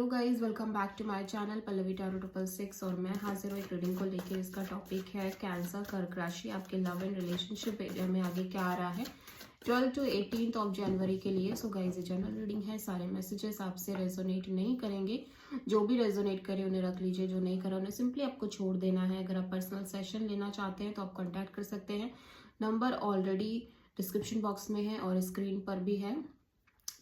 Guys, welcome back to my channel Pallavi tarot 666 और मैं हाजिर हूँ एक रीडिंग को लेकर। इसका टॉपिक है कैंसर कर्क राशि, आपके लव एंड रिलेशनशिप एरिया में आगे क्या आ रहा है 12 to 18 ऑफ जनवरी के लिए। सो गाइज, ये जनरल रीडिंग है, सारे मैसेजेस आपसे रेजोनेट नहीं करेंगे। जो भी रेजोनेट करे उन्हें रख लीजिए, जो नहीं करा उन्हें सिंपली आपको छोड़ देना है। अगर आप पर्सनल सेशन लेना चाहते हैं तो आप कॉन्टैक्ट कर सकते हैं। नंबर ऑलरेडी डिस्क्रिप्शन बॉक्स में है और स्क्रीन पर भी है।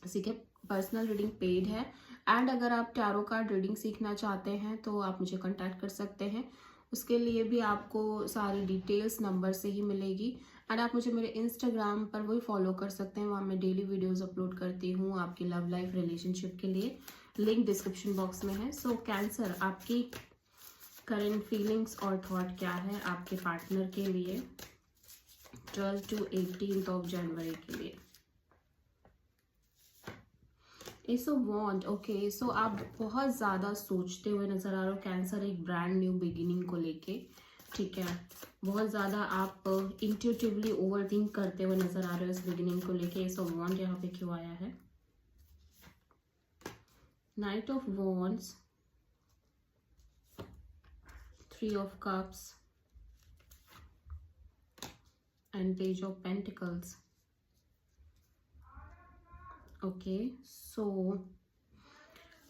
ठीक है, पर्सनल रीडिंग पेड है। एंड अगर आप टैरो कार्ड रीडिंग सीखना चाहते हैं तो आप मुझे कांटेक्ट कर सकते हैं। उसके लिए भी आपको सारी डिटेल्स नंबर से ही मिलेगी। एंड आप मुझे मेरे इंस्टाग्राम पर वही फॉलो कर सकते हैं, वहाँ मैं डेली वीडियोस अपलोड करती हूँ आपकी लव लाइफ रिलेशनशिप के लिए। लिंक डिस्क्रिप्शन बॉक्स में है। सो कैंसर, आपकी करंट फीलिंग्स और थॉट क्या है आपके पार्टनर के लिए 12 to 18 ऑफ जनवरी के लिए। Ace of wand, okay. So आप बहुत ज़्यादा सोचते हुए नज़र आ रहे हो कैंसर, एक ब्रांड न्यू बिगिनिंग को लेके। ठीक है, बहुत ज़्यादा आप इंट्यूटिवली ओवरथिंक करते हुए नज़र आ रहे हो इस बिगिनिंग को लेके। एस ऑफ वॉन्ड यहाँ पे क्यों आया है? Knight of wands, 3 of cups and page of pentacles. Okay, so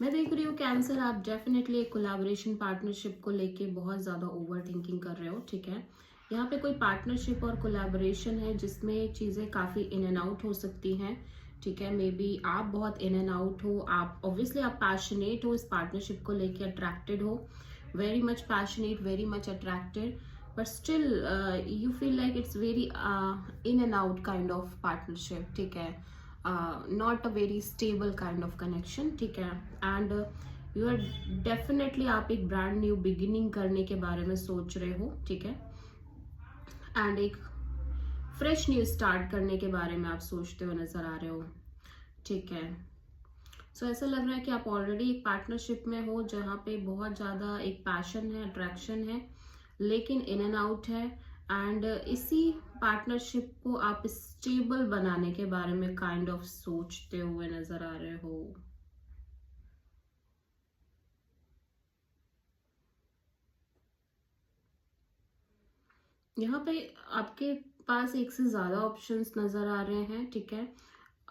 मैं देख रही हूँ कैंसर, आप डेफिनेटली एक कोलैबोरेशन पार्टनरशिप को लेके बहुत ज़्यादा ओवर थिंकिंग कर रहे हो। ठीक है, यहाँ पे कोई पार्टनरशिप और कोलैबोरेशन है जिसमें चीज़ें काफ़ी इन एंड आउट हो सकती हैं। ठीक है, मे बी आप बहुत इन एंड आउट हो, आप ऑब्वियसली आप पैशनेट हो इस पार्टनरशिप को लेके, अट्रैक्टेड हो, very much passionate, very much attracted, but still you feel like it's very in and out kind of partnership. ठीक है, not a very stable kind of connection. ठीक है, एंड यू आर डेफिनेटली, आप एक brand new beginning करने के बारे में सोच रहे हो। ठीक है, एंड एक फ्रेश न्यू स्टार्ट करने के बारे में आप सोचते हुए नजर आ रहे हो। ठीक है, सो ऐसा लग रहा है कि आप ऑलरेडी एक पार्टनरशिप में हो जहाँ पे बहुत ज़्यादा एक पैशन है, अट्रैक्शन है, लेकिन इन एंड आउट है। एंड इसी पार्टनरशिप को आप स्टेबल बनाने के बारे में काइंड ऑफ सोचते हुए नजर आ रहे हो। यहाँ पे आपके पास एक से ज्यादा ऑप्शंस नजर आ रहे हैं। ठीक है,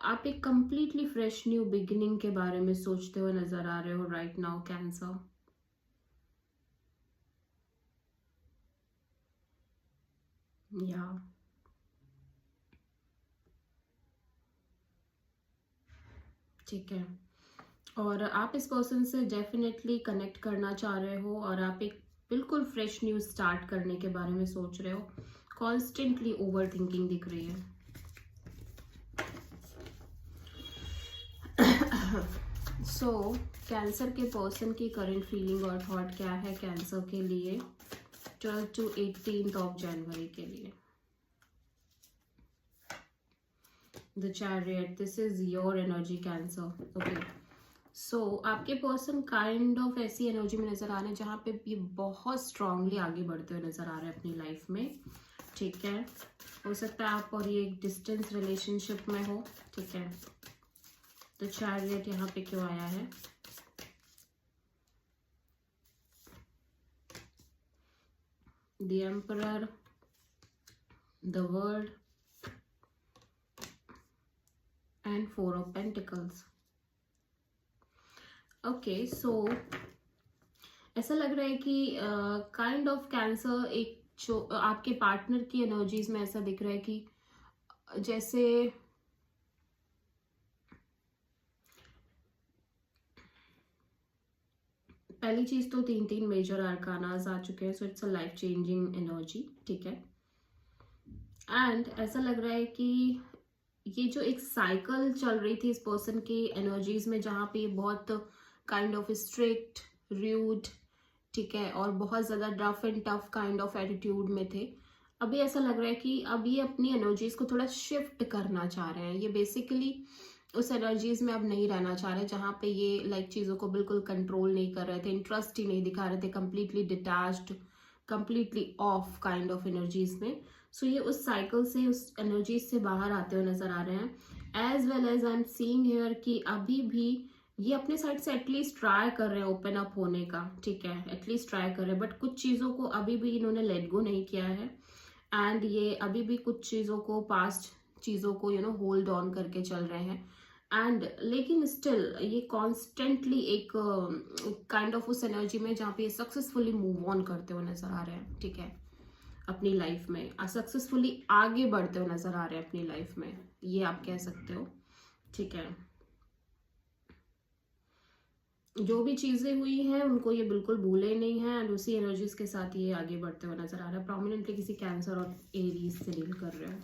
आप एक कंप्लीटली फ्रेश न्यू बिगिनिंग के बारे में सोचते हुए नजर आ रहे हो राइट नाउ कैंसर। या ठीक है, और आप इस पर्सन से डेफिनेटली कनेक्ट करना चाह रहे हो और आप एक बिल्कुल फ्रेश न्यू स्टार्ट करने के बारे में सोच रहे हो। कॉन्स्टेंटली ओवर थिंकिंग दिख रही है। सो कैंसर के पर्सन की करंट फीलिंग और थॉट क्या है कैंसर के लिए 12 to 18 ऑफ जनवरी के लिए। The chariot, this is your energy cancer. Okay, so आपके पर्सन काइंड ऑफ ऐसी एनर्जी में नजर आ रहे हैं जहाँ पे ये बहुत स्ट्रांगली आगे बढ़ते हुए नजर आ रहे हैं अपनी लाइफ में। ठीक है, हो सकता है आप और ये एक डिस्टेंस रिलेशनशिप में हो। ठीक है, तो चैरियट यहाँ पे क्यों आया है? The emperor, the world and 4 of pentacles. Okay, so ऐसा लग रहा है कि काइंड ऑफ कैंसर एक जो आपके पार्टनर की एनर्जीज में ऐसा दिख रहा है कि जैसे पहली चीज तो 3 मेजर आर्कानाज आ चुके हैं, so it's a life changing energy. ठीक है, एंड ऐसा लग रहा है कि ये जो एक साइकिल चल रही थी इस पर्सन की एनर्जीज में जहाँ पे बहुत काइंड ऑफ स्ट्रिक्ट, रूड, ठीक है, और बहुत ज़्यादा rough and tough kind of attitude में थे, अभी ऐसा लग रहा है कि अब ये अपनी एनर्जीज को थोड़ा शिफ्ट करना चाह रहे हैं। ये बेसिकली उस एनर्जीज में अब नहीं रहना चाह रहे जहाँ पे ये लाइक चीज़ों को बिल्कुल कंट्रोल नहीं कर रहे थे, इंटरेस्ट ही नहीं दिखा रहे थे, completely detached, completely off kind of energies में। सो ये उस साइकिल से, उस एनर्जीज से बाहर आते हुए नजर आ रहे हैं। As well as I am seeing here कि अभी भी ये अपने साइड से एटलीस्ट ट्राई कर रहे हैं ओपन अप होने का, ठीक है, एटलीस्ट ट्राई कर रहे हैं, बट कुछ चीज़ों को अभी भी इन्होंने लेट गो नहीं किया है। एंड ये अभी भी कुछ चीज़ों को, पास्ट चीज़ों को होल्ड ऑन करके चल रहे हैं। एंड लेकिन स्टिल ये कॉन्स्टेंटली एक काइंड ऑफ उस एनर्जी में जहाँ पे ये सक्सेसफुली मूव ऑन करते हुए नजर आ रहे हैं, ठीक है, अपनी लाइफ में सक्सेसफुली आगे बढ़ते हुए नजर आ रहे हैं अपनी लाइफ में, ये आप कह सकते हो, ठीक है। जो भी चीजें हुई हैं उनको ये बिल्कुल भूले नहीं है, एंड उसी एनर्जीज के साथ ये आगे बढ़ते हुए नजर आ रहा है। प्रोमिनेंटली किसी कैंसर और एरीज से डील कर रहे हो,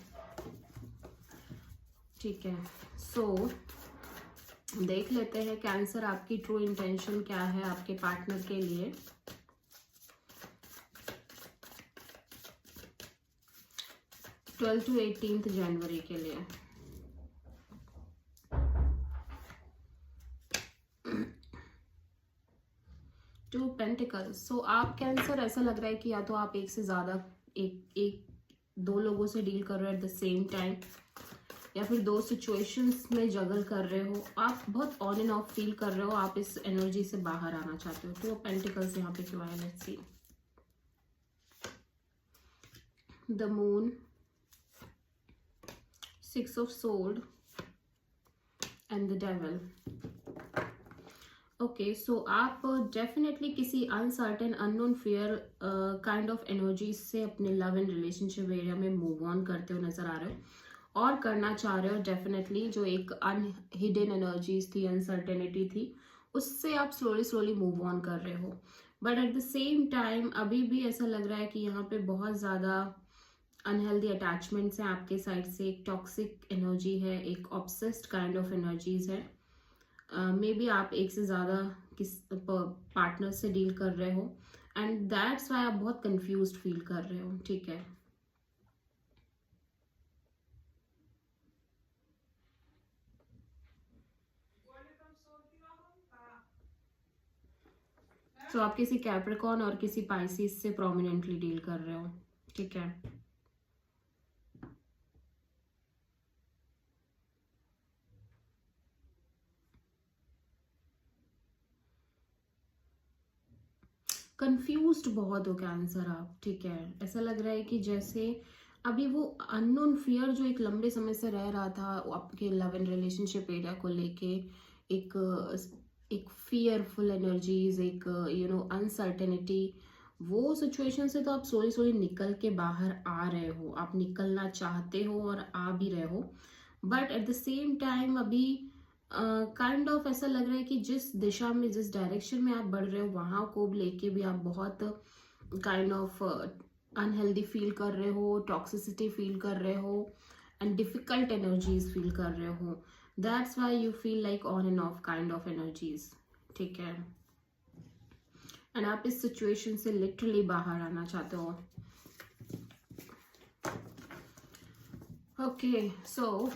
ठीक है। सो देख लेते हैं कैंसर आपकी ट्रू इंटेंशन क्या है आपके पार्टनर के लिए। ट्वेल्थ टू 18 जनवरी के लिए। To pentacles. सो आप कैंसर, ऐसा लग रहा है कि या तो आप एक से ज्यादा एक दो लोगों से डील कर रहे हो एट द सेम टाइम, या फिर दो सिचुएशंस में जगल कर रहे हो, आप बहुत ऑन एंड ऑफ फील कर रहे हो, आप इस एनर्जी से बाहर आना चाहते हो। तो पेंटिकल्स यहाँ पे क्यों आया, let's see. The moon, 6 of sword and the devil. Okay, so आप डेफिनेटली किसी uncertain, unknown, fear kind of energy से अपने लव एंड रिलेशनशिप एरिया में मूव ऑन करते हुए नजर आ रहे हो और करना चाह रहे हो। डेफिनेटली जो एक अनहिडन एनर्जीज थी, अनसर्टेनिटी थी, उससे आप स्लोली मूव ऑन कर रहे हो। But at the same time अभी भी ऐसा लग रहा है कि यहाँ पे बहुत ज़्यादा अनहेल्दी अटैचमेंट्स हैं आपके साइड से, एक टॉक्सिक एनर्जी है, एक ऑब्सेस्ड काइंड ऑफ एनर्जीज है। मे बी आप एक से ज़्यादा किस पार्टनर से डील कर रहे हो, एंड दैट्स वाई आप बहुत कंफ्यूज्ड फील कर रहे हो, ठीक है। तो आप किसी कैप्रिकॉर्न और किसी पाइसिस से प्रोमिनेंटली डील कर रहे हो, ठीक है। कंफ्यूज्ड बहुत हो कैंसर आप, ठीक है। ऐसा लग रहा है कि जैसे अभी वो अननोन फियर जो एक लंबे समय से रह रहा था आपके लव एंड रिलेशनशिप एरिया को लेके, एक एक फियरफुल एनर्जीज, एक अनसर्टेनिटी, वो सिचुएशन से तो आप स्लोली निकल के बाहर आ रहे हो, आप निकलना चाहते हो और आ भी रहे हो। But at the same time अभी काइंड ऑफ ऐसा लग रहा है कि जिस दिशा में, जिस डायरेक्शन में आप बढ़ रहे हो, वहां को लेके भी आप बहुत काइंड ऑफ अनहेल्दी फील कर रहे हो, टॉक्सिसिटी फील कर रहे हो, एंड डिफिकल्ट एनर्जीज फील कर रहे हो। That's why you feel like on end of kind of energies, ठीक है। एंड आप इस सिचुएशन से लिटरली बाहर आना चाहते हो। ओके, सो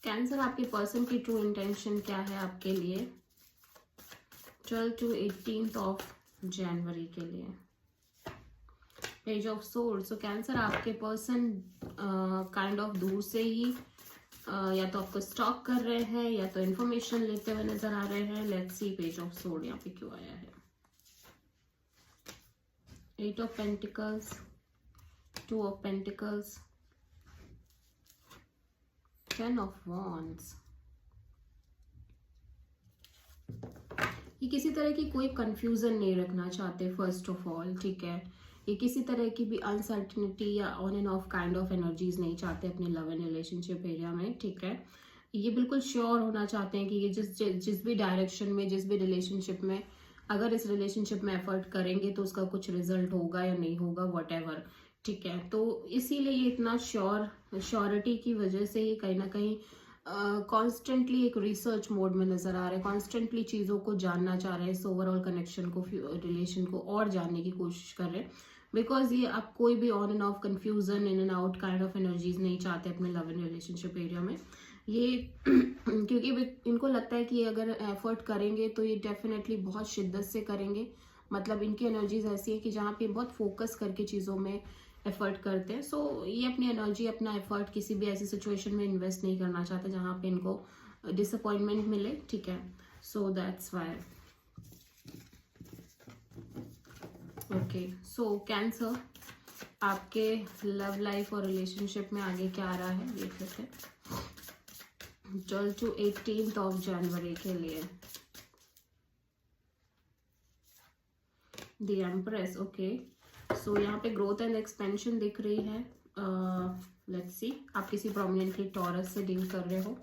कैंसर, आपके पर्सन की ट्रू इंटेंशन क्या है आपके लिए 12 टू 18 ऑफ जनवरी के लिए। Page of sword. So cancer, आपके पर्सन काइंड ऑफ दूर से ही या तो आपको स्टॉक कर रहे हैं या तो इन्फॉर्मेशन लेते हुए नजर आ रहे हैं। Let's see page of sword यहाँ पे क्यों आया है। 8 of pentacles, 2 of pentacles, 10 of wands. ये किसी तरह की कोई कंफ्यूजन नहीं रखना चाहते फर्स्ट ऑफ ऑल, ठीक है। ये किसी तरह की भी अनसर्टिनिटी या on end of kind of energies नहीं चाहते अपने लव एंड रिलेशनशिप एरिया में, ठीक है। ये बिल्कुल श्योर होना चाहते हैं कि ये जिस भी डायरेक्शन में, जिस भी रिलेशनशिप में, अगर इस रिलेशनशिप में एफर्ट करेंगे तो उसका कुछ रिजल्ट होगा या नहीं होगा, व्हाटएवर, ठीक है। तो इसीलिए ये इतना श्योरिटी की वजह से ही कहीं ना कहीं कॉन्स्टेंटली एक रिसर्च मोड में नजर आ रहे हैं, कॉन्स्टेंटली चीज़ों को जानना चाह रहे हैं, इस ओवरऑल कनेक्शन को, रिलेशन को और जानने की कोशिश कर रहे हैं। बिकॉज ये आप कोई भी on end of confusion, in and out kind of energies नहीं चाहते अपने लव एंड रिलेशनशिप एरिया में। ये क्योंकि इनको लगता है कि अगर एफर्ट करेंगे तो ये डेफिनेटली बहुत शिद्दत से करेंगे। मतलब इनकी एनर्जीज ऐसी है कि जहाँ पे बहुत फोकस करके चीज़ों में एफर्ट करते हैं। सो ये अपनी एनर्जी, अपना एफर्ट किसी भी ऐसी सिचुएशन में इन्वेस्ट नहीं करना चाहते जहाँ पे इनको डिसअपॉइंटमेंट मिले, ठीक है, so that's why. Okay, so cancer आपके लव लाइफ और रिलेशनशिप में आगे क्या आ रहा है देख लेते हैं 12 to 18 जनवरी के लिए। द एम्प्रेस, ओके, सो यहाँ पे ग्रोथ एंड एक्सपेंशन दिख रही है। लेट्स सी, आप किसी प्रोमिनेंटली टॉरस से डील कर रहे हो।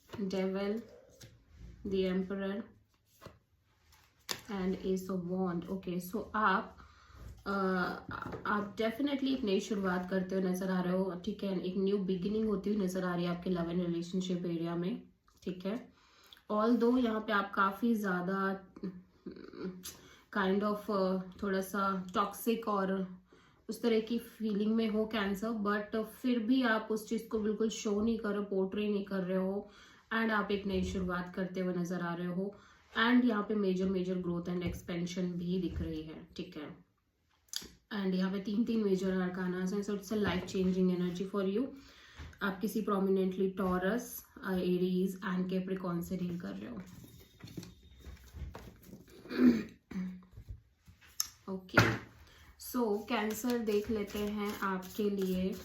Devil, the emperor and ace of wand. Okay, so आप डेफिनेटली एक नई शुरुआत करते हुए नजर आ रहे हो, ठीक है, एक न्यू बिगिनिंग होती हुई नजर आ रही है आपके लव एंड रिलेशनशिप एरिया में, ठीक है। ऑल दो यहाँ पे आप काफी ज्यादा काइंड ऑफ थोड़ा सा टॉक्सिक और उस तरह की फीलिंग में हो कैंसर, बट फिर भी आप उस चीज को बिल्कुल शो नहीं कर रहे हो, पोर्ट्रे नहीं कर रहे हो, एंड आप एक नई शुरुआत करते हुए नजर आ रहे हो। एंड यहाँ पे मेजर ग्रोथ एंड एक्सपेंशन भी दिख रही है, ठीक है। एंड यहाँ पे 3 मेजर अरकानास हैं, so it's a life changing energy for you. आप किसी prominently taurus, Aries and Capricorn से डील कर रहे हो। ओके, सो कैंसर देख लेते हैं आपके लिए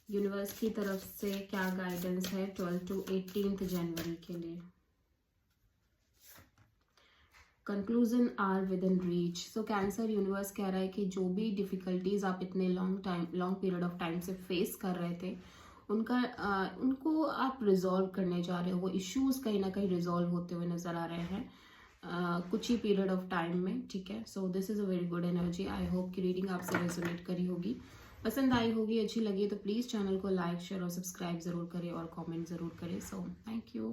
यूनिवर्स की तरफ से क्या गाइडेंस है 12 to 18 जनवरी के लिए। Conclusion are within reach. So cancer universe कह रहा है कि जो भी डिफिकल्टीज आप इतने लॉन्ग पीरियड ऑफ टाइम से फेस कर रहे थे उनको आप रिजॉल्व करने जा रहे हो। वो इश्यूज कहीं ना कहीं रिजॉल्व होते हुए नजर आ रहे हैं कुछ ही पीरियड ऑफ टाइम में, ठीक है। So this is a very good energy. I hope कि रीडिंग आपसे रेजोनेट करी होगी, पसंद आई होगी, अच्छी लगी तो प्लीज़ चैनल को लाइक शेयर और सब्सक्राइब ज़रूर करें और कमेंट ज़रूर करें। So thank you.